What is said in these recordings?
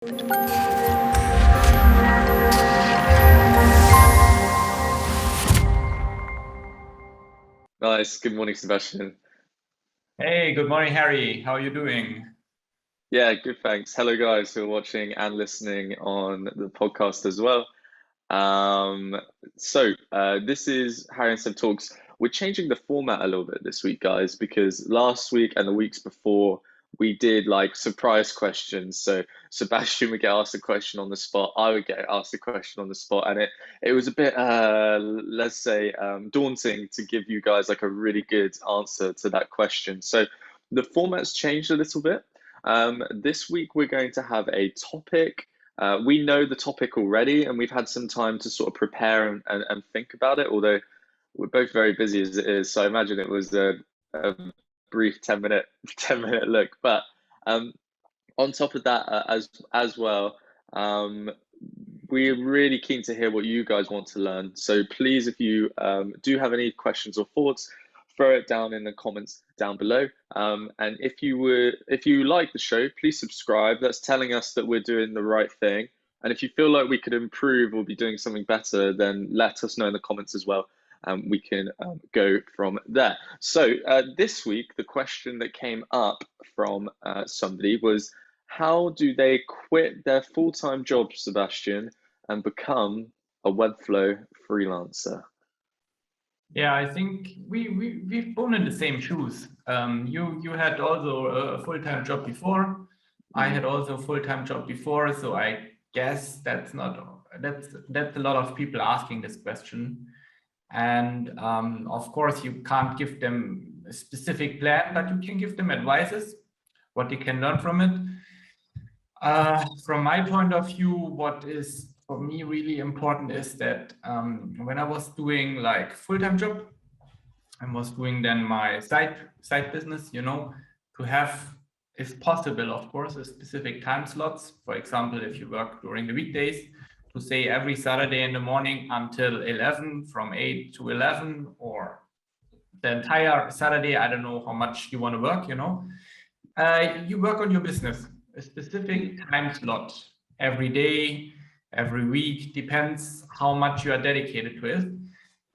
Nice. Good morning, Sebastian. Hey, good morning, Harry. How are you doing? Yeah, good, thanks. Hello, guys who are watching and listening on the podcast as well. Um, this is Harry and Seb Talks. We're changing the format a little bit this week, guys, because last week and the weeks before we did like surprise questions. So Sebastian would get asked a question on the spot, I would get asked a question on the spot, and it was a bit let's say daunting to give you guys like a really good answer to that question. So the format's changed a little bit. This week we're going to have a topic. We know the topic already, and we've had some time to sort of prepare and think about it, although we're both very busy as it is. So I imagine it was a brief 10-minute 10-minute look. But on top of that, as well, we're really keen to hear what you guys want to learn. So please, if you do have any questions or thoughts, throw it down in the comments down below. And if you like the show, please subscribe. That's telling us that we're doing the right thing. And if you feel like we could improve or be doing something better, then let us know in the comments as well. We can go from there. So this week, the question that came up from somebody was, how do they quit their full-time job, Sebastian, and become a Webflow freelancer? Yeah, I think we've born in the same shoes. You had also a full-time job before. I had also a full-time job before, so I guess that's a lot of people asking this question. And of course, you can't give them a specific plan, but you can give them advices, what they can learn from it. From my point of view, what is for me really important is that when I was doing like full-time job, I was doing then my side business, to have, if possible, of course, a specific time slots. For example, if you work during the weekdays, to say every Saturday in the morning until 11, from 8 to 11, or the entire Saturday, I don't know how much you want to work, you work on your business, a specific time slot every day, every week, depends how much you are dedicated to it.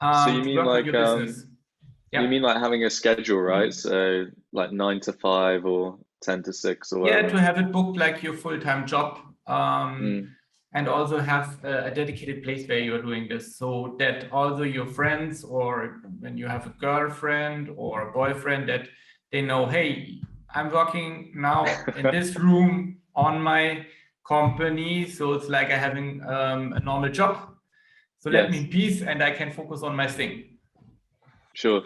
So you mean like Yeah. you mean like having a schedule, right? So like 9 to 5 or 10 to 6 or whatever. Yeah, to have it booked like your full-time job. And also have a dedicated place where you're doing this, so that also your friends, or when you have a girlfriend or a boyfriend, that they know, hey, I'm working now in this room on my company, so it's like I'm having a normal job. So let me in peace and I can focus on my thing. Sure.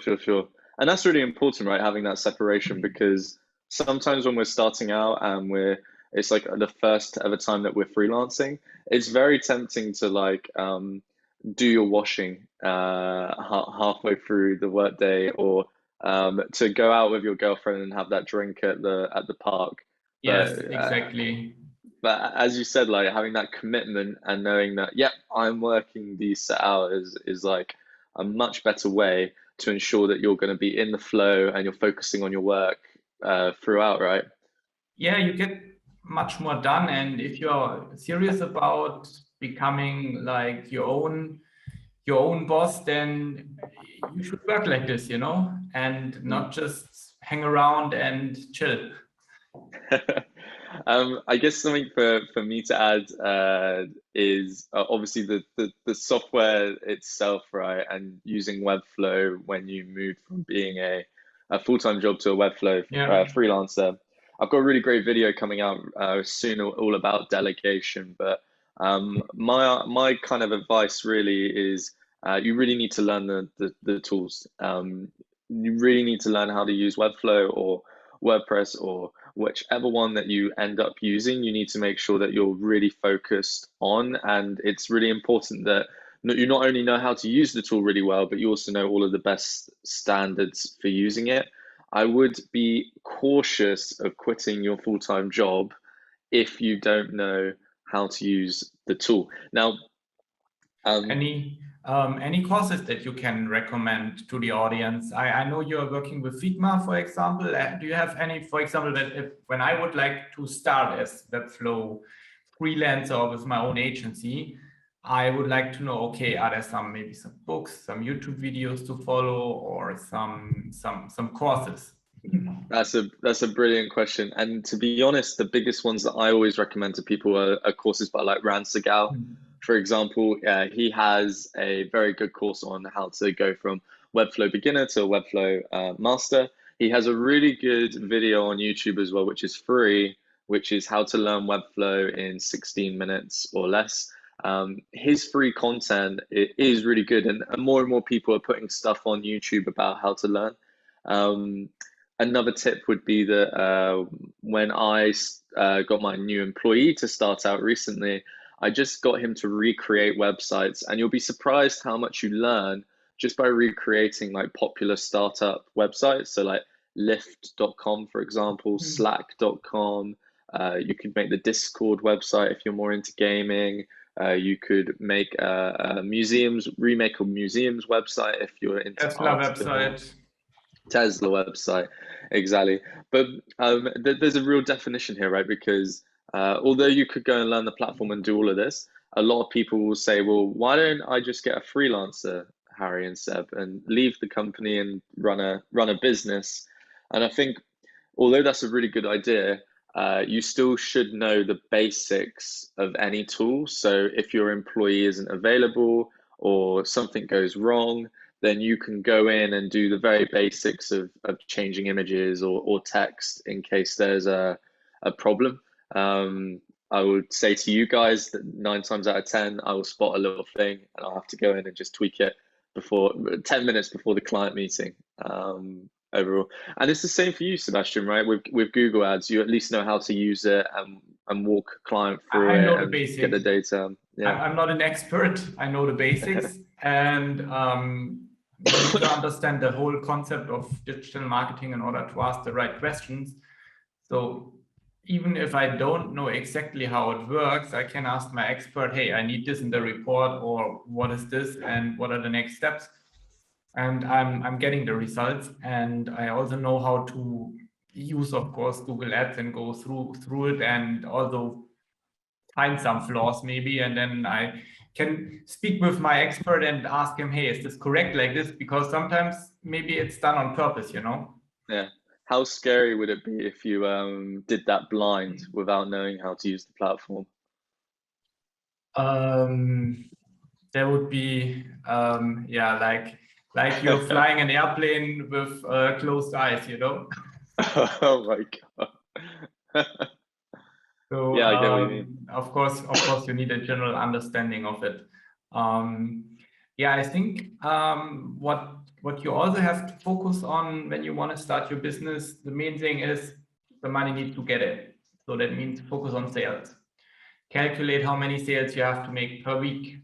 And that's really important, right? Having that separation, because sometimes when we're starting out and it's like the first ever time that we're freelancing, it's very tempting to like do your washing halfway through the workday, or to go out with your girlfriend and have that drink at the park. Yes, exactly. But as you said, like having that commitment and knowing that, yeah, I'm working these set hours is like a much better way to ensure that you're going to be in the flow and you're focusing on your work throughout, right? Yeah, you get much more done, and if you're serious about becoming like your own boss, then you should work like this, and not just hang around and chill. I guess something for me to add is obviously the software itself, right? And using Webflow when you move from being a full-time job to a Webflow freelancer. I've got a really great video coming out soon all about delegation, but my kind of advice really is you really need to learn the tools. You really need to learn how to use Webflow or WordPress or whichever one that you end up using. You need to make sure that you're really focused on, and it's really important that you not only know how to use the tool really well, but you also know all of the best standards for using it. I would be cautious of quitting your full-time job if you don't know how to use the tool. Now, any courses that you can recommend to the audience? I know you're working with Figma, for example. Do you have any, for example, that when I would like to start as Webflow freelancer or with my own agency, I would like to know, okay, are there maybe some books, some YouTube videos to follow, or some courses? That's a brilliant question. And to be honest, the biggest ones that I always recommend to people are courses by like Ran Segal. For example, he has a very good course on how to go from Webflow beginner to Webflow master. He has a really good video on YouTube as well, which is free, which is how to learn Webflow in 16 minutes or less. His free content is really good, and more people are putting stuff on YouTube about how to learn. Another tip would be that when I got my new employee to start out recently, I just got him to recreate websites, and you'll be surprised how much you learn just by recreating like popular startup websites. So like Lyft.com, for example, Slack.com. You could make the Discord website if you're more into gaming. You could make remake a museum's website if you're into Tesla website. Tesla website, exactly. But there's a real definition here, right? Because although you could go and learn the platform and do all of this, a lot of people will say, well, why don't I just get a freelancer, Harry and Seb, and leave the company and run a business? And I think, although that's a really good idea, you still should know the basics of any tool. So if your employee isn't available or something goes wrong, then you can go in and do the very basics of changing images or text in case there's a problem. I would say to you guys that 9 times out of 10, I will spot a little thing and I'll have to go in and just tweak it 10 minutes before the client meeting. Overall, and it's the same for you, Sebastian, right? With Google Ads, you at least know how to use it and walk a client through it and get the data. Yeah, I'm not an expert. I know the basics, and you need to understand the whole concept of digital marketing in order to ask the right questions. So even if I don't know exactly how it works, I can ask my expert, hey, I need this in the report, or what is this and what are the next steps? And I'm getting the results, and I also know how to use, of course, Google Ads and go through it, and also find some flaws maybe, and then I can speak with my expert and ask him, hey, is this correct like this? Because sometimes maybe it's done on purpose, you know? Yeah. How scary would it be if you did that blind without knowing how to use the platform? There would be, yeah, like you're flying an airplane with closed eyes, you know? Oh my God. So yeah, I get what you mean. Of course, you need a general understanding of it. Yeah, I think what you also have to focus on when you want to start your business, the main thing is the money needs to get in. So that means focus on sales. Calculate how many sales you have to make per week,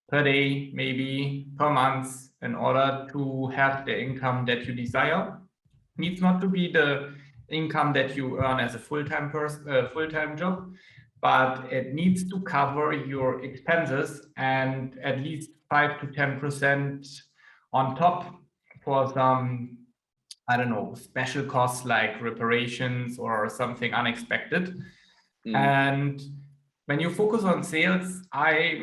per day, maybe per month, in order to have the income that you desire. It needs not to be the income that you earn as a full-time job, but it needs to cover your expenses and at least 5 to 10% on top for some, I don't know, special costs like reparations or something unexpected. And when you focus on sales, I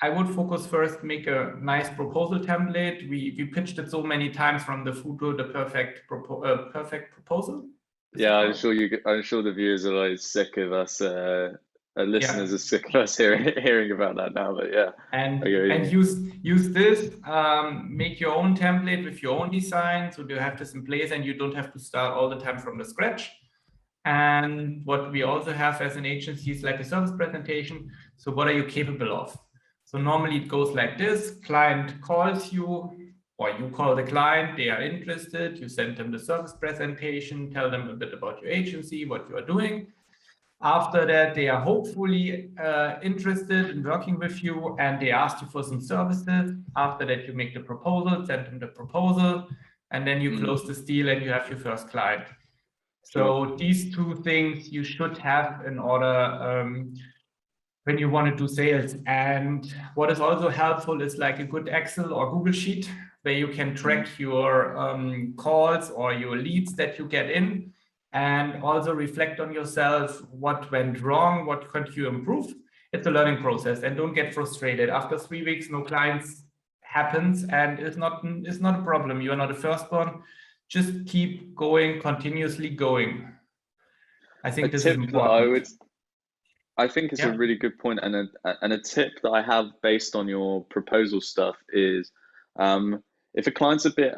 would focus first, make a nice proposal template. We pitched it so many times from the Futo, the perfect proposal. Yeah, I'm sure the viewers are like sick of us. Listeners are sick of us hearing about that now. But yeah, and use this. Make your own template with your own design, so you have this in place, and you don't have to start all the time from the scratch. And what we also have as an agency is like a service presentation. So what are you capable of? So normally it goes like this: client calls you, or you call the client, they are interested, you send them the service presentation, tell them a bit about your agency, what you are doing. After that, they are hopefully interested in working with you, and they ask you for some services. After that, you make the proposal, send them the proposal, and then you close this deal and you have your first client. So these two things you should have in order when you want to do sales. And what is also helpful is like a good Excel or Google Sheet where you can track your calls or your leads that you get in. and also reflect on yourself, what went wrong, what could you improve. It's a learning process, and don't get frustrated. After 3 weeks, no clients happens, and it's not a problem. You are not the first one. Just keep going, continuously going. I think this is important. I think it's a really good point, and a tip that I have based on your proposal stuff is, if a client's a bit,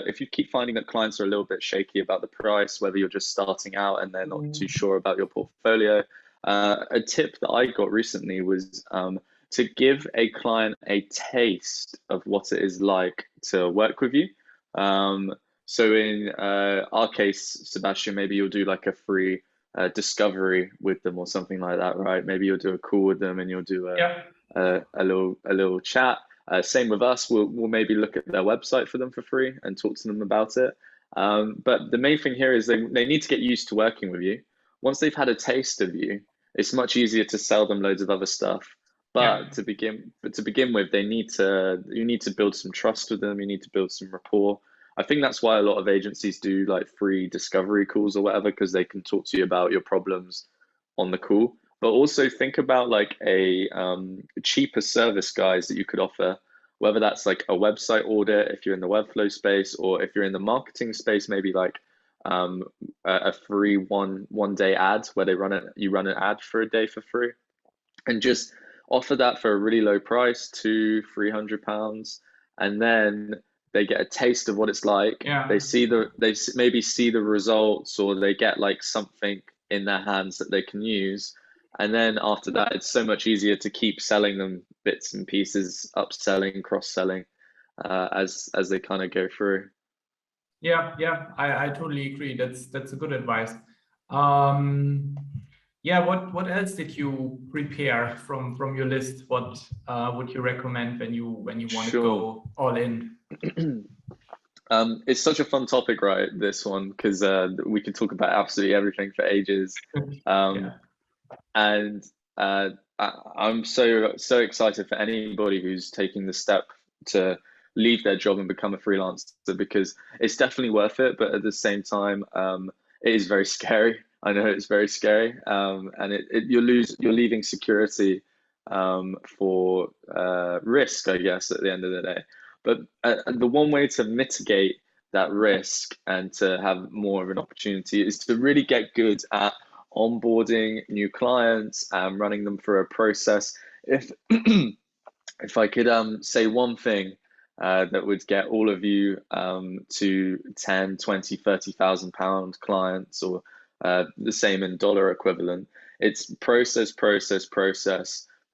if you keep finding that clients are a little bit shaky about the price, whether you're just starting out and they're not too sure about your portfolio, a tip that I got recently was to give a client a taste of what it is like to work with you. So in our case, Sebastian, maybe you'll do like a free discovery with them or something like that, right? Maybe you'll do a call with them and you'll do a little chat. Same with us. We'll maybe look at their website for them for free and talk to them about it. But the main thing here is they need to get used to working with you. Once they've had a taste of you, it's much easier to sell them loads of other stuff. But to begin with, you need to build some trust with them. You need to build some rapport. I think that's why a lot of agencies do like free discovery calls or whatever, because they can talk to you about your problems on the call. But also think about like a cheaper service, guys, that you could offer, whether that's like a website audit if you're in the Webflow space, or if you're in the marketing space, maybe like a free one day ad where you run an ad for a day for free, and just offer that for a really low price, £200-300, and then they get a taste of what it's like. They maybe see the results, or they get like something in their hands that they can use. And then after that, it's so much easier to keep selling them bits and pieces, upselling, cross-selling, as they kind of go through. I totally agree. That's a good advice. What else did you prepare from your list? What would you recommend when you want to go all in? It's such a fun topic, right? This one, because we can talk about absolutely everything for ages. And I'm so excited for anybody who's taking the step to leave their job and become a freelancer, because it's definitely worth it. But at the same time, it is very scary. I know it's very scary, and you're leaving security for risk, I guess, at the end of the day. But the one way to mitigate that risk and to have more of an opportunity is to really get good at onboarding new clients and running them through a process. If I could say one thing that would get all of you to 10, 20, 30,000 pound clients, or the same in dollar equivalent, it's process,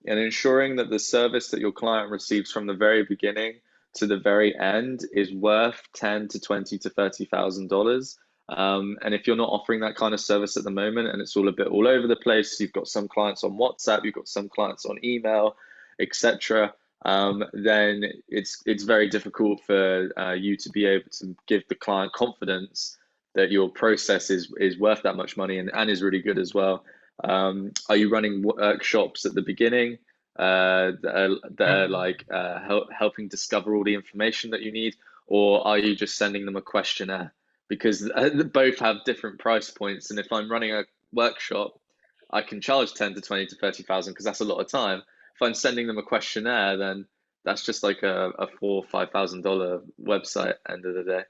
and ensuring that the service that your client receives from the very beginning to the very end is worth 10 to 20 to $30,000. And if you're not offering that kind of service at the moment, and it's all a bit all over the place, you've got some clients on WhatsApp, you've got some clients on email, etc., then it's very difficult for you to be able to give the client confidence that your process is worth that much money and is really good as well. Are you running workshops at the beginning that are like helping discover all the information that you need, or are you just sending them a questionnaire? Because both have different price points, and if I'm running a workshop, I can charge 10 to 20 to 30,000 because that's a lot of time. If I'm sending them a questionnaire, then that's just like a $4,000 or $5,000 website end of the day.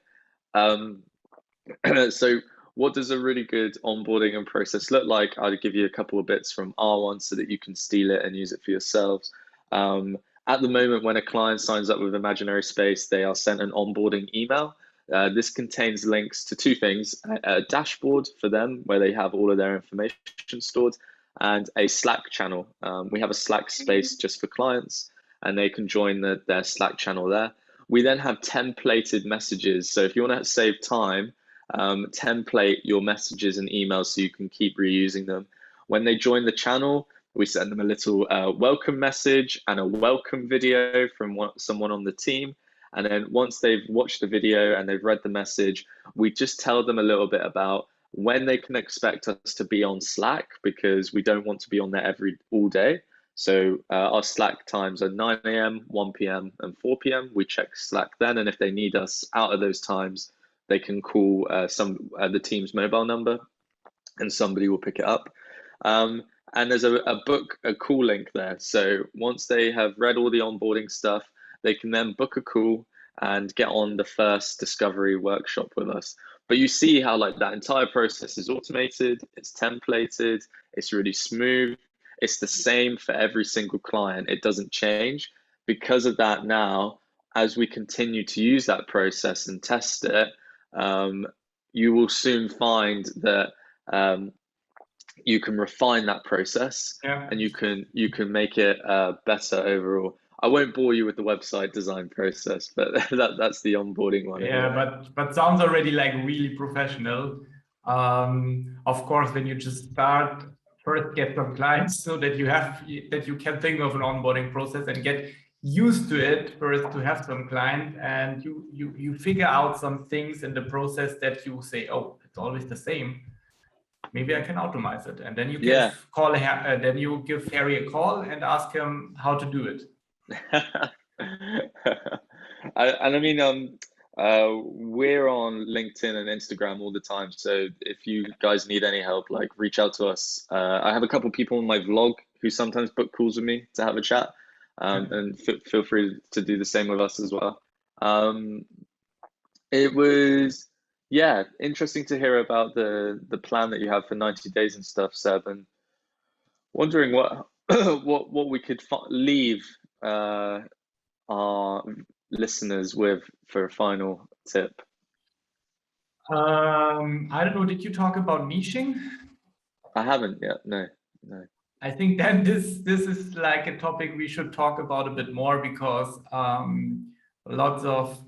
So what does a really good onboarding and process look like? I'll give you a couple of bits from R1 so that you can steal it and use it for yourselves. At the moment, when a client signs up with Imaginary Space, they are sent an onboarding email. This contains links to two things: a dashboard for them where they have all of their information stored, and a Slack channel. We have a Slack space just for clients, and they can join their Slack channel there. We then have templated messages. So if you want to save time, template your messages and emails so you can keep reusing them. When they join the channel, we send them a little welcome message and a welcome video from someone on the team. And then once they've watched the video and they've read the message, we just tell them a little bit about when they can expect us to be on Slack, because we don't want to be on there all day. So our Slack times are 9 a.m., 1 p.m. and 4 p.m. We check Slack then, and if they need us out of those times, they can call the team's mobile number. and somebody will pick it up. And there's a call link there. So once they have read all the onboarding stuff, they can then book a call and get on the first discovery workshop with us. But you see how like that entire process is automated, it's templated, it's really smooth. It's the same for every single client. It doesn't change. Because of that now, as we continue to use that process and test it, you will soon find that you can refine that process, and you can make it better overall. I won't bore you with the website design process, but that's the onboarding one. Yeah, anyway. but sounds already like really professional. Of course, when you just start, first get some clients so that you can think of an onboarding process and get used to it first, to have some clients, and you figure out some things in the process that you say, oh, it's always the same. Maybe I can automate it, and then you can then you give Harry a call and ask him how to do it. I mean, we're on LinkedIn and Instagram all the time. So if you guys need any help, like reach out to us. I have a couple people in my vlog who sometimes book calls with me to have a chat, and feel free to do the same with us as well. It was, interesting to hear about the plan that you have for 90 days and stuff, Seb, and wondering what what we could leave our listeners with for a final tip. I don't know, did you talk about niching? I haven't yet, no. I think that this is like a topic we should talk about a bit more, because lots of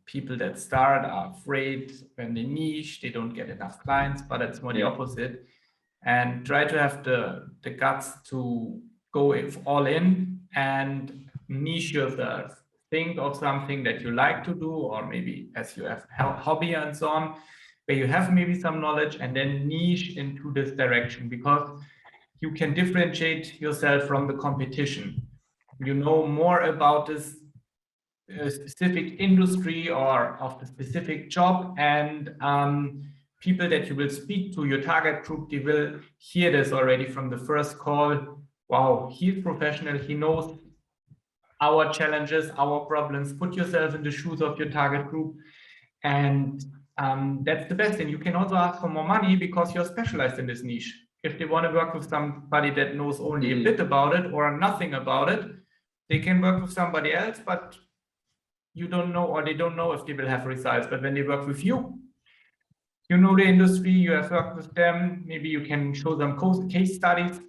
people that start are afraid when they niche, they don't get enough clients, but it's more the opposite. And try to have the guts to go all in and niche yourself. Think of something that you like to do, or maybe as you have hobby and so on, where you have maybe some knowledge, and then niche into this direction, because you can differentiate yourself from the competition. You know more about this specific industry or of the specific job, and people that you will speak to, your target group, they will hear this already from the first call. Wow, he's professional, he knows our challenges, our problems. Put yourself in the shoes of your target group, and that's the best. And you can also ask for more money because you're specialized in this niche. If they want to work with somebody that knows only a bit about it or nothing about it, they can work with somebody else, but you don't know, or they don't know if they will have results. But when they work with you, you know the industry, you have worked with them, maybe you can show them case studies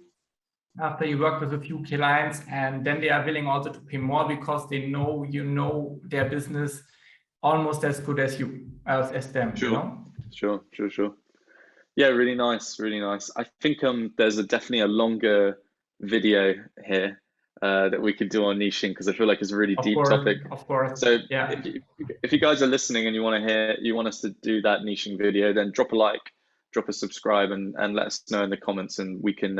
after you work with a few clients, and then they are willing also to pay more because they know you know their business almost as good as them. Sure. You know? Sure. Yeah, really nice. I think there's definitely a longer video here that we could do on niching, because I feel like it's a really deep topic. Of course. So if you guys are listening and you want us to do that niching video, then drop a like, drop a subscribe, and let us know in the comments, and we can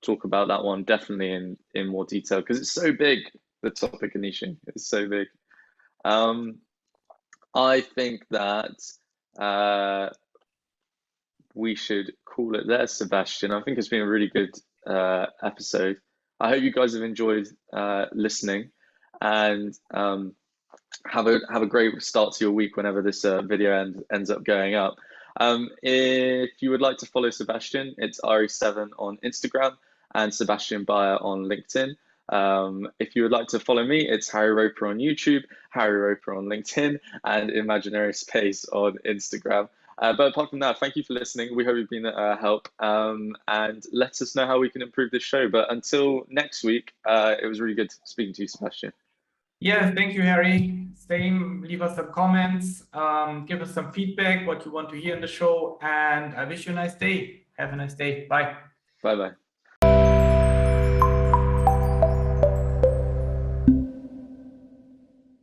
talk about that one definitely in more detail, because it's so big, the topic of niching. It's so big. I think that we should call it there, Sebastian. I think it's been a really good episode. I hope you guys have enjoyed listening, and have a great start to your week whenever this video ends up going up. If you would like to follow Sebastian, it's RE7 on Instagram and Sebastian Bayer on LinkedIn. If you would like to follow me, it's Harry Roper on YouTube, Harry Roper on LinkedIn, and Imaginary Space on Instagram. But apart from that, thank you for listening. We hope you've been a help, and let us know how we can improve this show. But until next week, it was really good speaking to you, Sebastian. Yeah, thank you, Harry. Same, leave us some comments, give us some feedback, what you want to hear in the show, and I wish you a nice day. Have a nice day. Bye. Bye-bye.